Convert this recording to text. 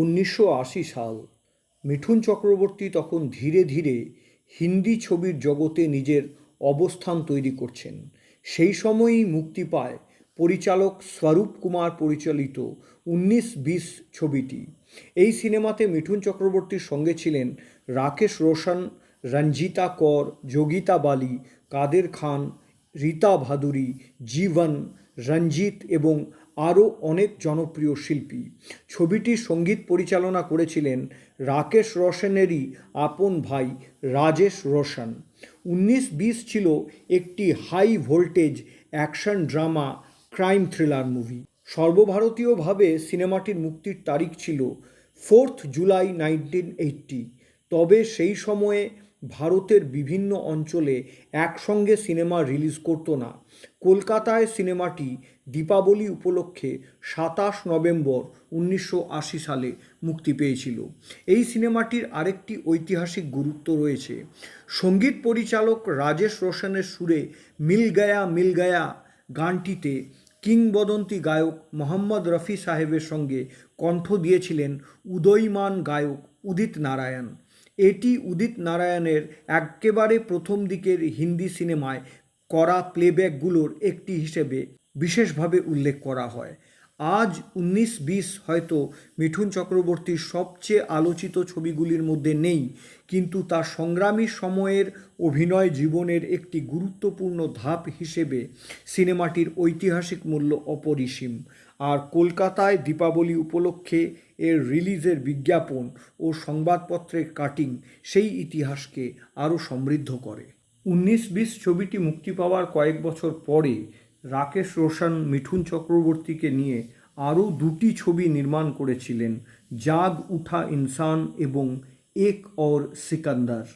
1980 সাল। মিঠুন চক্রবর্তী তখন ধীরে ধীরে হিন্দি ছবির জগতে নিজের অবস্থান তৈরি করছেন। সেই সময়ই মুক্তি পায় পরিচালক স্বরূপ কুমার পরিচালিত 19-20 ছবিটি। এই সিনেমাতে মিঠুন চক্রবর্তীর সঙ্গে ছিলেন রাকেশ রোশন, রঞ্জিতা কর, যোগিতা বালি, কাদের খান, রীতা ভাদুরী, জীবন, রঞ্জিত এবং আরও অনেক জনপ্রিয় শিল্পী। ছবিটির সঙ্গীত পরিচালনা করেছিলেন রাকেশ রোশনেরই আপন ভাই রাজেশ রোশন। 19-20 ছিল একটি high voltage action drama crime thriller movie. সর্বভারতীয়ভাবে সিনেমাটির মুক্তির তারিখ ছিল 4 জুলাই 1980। তবে সেই সময়ে ভারতের বিভিন্ন অঞ্চলে একসঙ্গে সিনেমা রিলিজ করতো না। কলকাতায় সিনেমাটি দীপাবলি উপলক্ষে 27 নভেম্বর 1980 সালে মুক্তি পেয়েছিল। এই সিনেমাটির আরেকটি ঐতিহাসিক গুরুত্ব রয়েছে। সঙ্গীত পরিচালক রাজেশ রোশনের সুরে মিল গয়া গানটিতে কিংবদন্তি গায়ক মোহাম্মদ রফি সাহেবের সঙ্গে কণ্ঠ দিয়েছিলেন উদীয়মান গায়ক উদিত নারায়ণ। এটি উদিত নারায়ণের একেবারে প্রথম দিকের হিন্দি সিনেমায় করা প্লেব্যাকগুলোর একটি হিসেবে বিশেষভাবে উল্লেখ করা হয়। আজ 19-20 হয়তো মিঠুন চক্রবর্তীর সবচেয়ে আলোচিত ছবিগুলির মধ্যে নেই, কিন্তু তার সংগ্রামী সময়ের অভিনয় জীবনের একটি গুরুত্বপূর্ণ ধাপ হিসেবে সিনেমাটির ঐতিহাসিক মূল্য অপরিসীম। আর কলকাতায় দীপাবলি উপলক্ষে এর রিলিজের বিজ্ঞাপন ও সংবাদপত্রের কাটিং সেই ইতিহাসকে আরও সমৃদ্ধ করে। 19-20 ছবিটি মুক্তি পাওয়ার কয়েক বছর পরে রাকেশ রোশন মিঠুন চক্রবর্তীকে নিয়ে আরও দুটি ছবি নির্মাণ করেছিলেন, জাগ উঠা ইনসান এবং এক और সিকান্দার।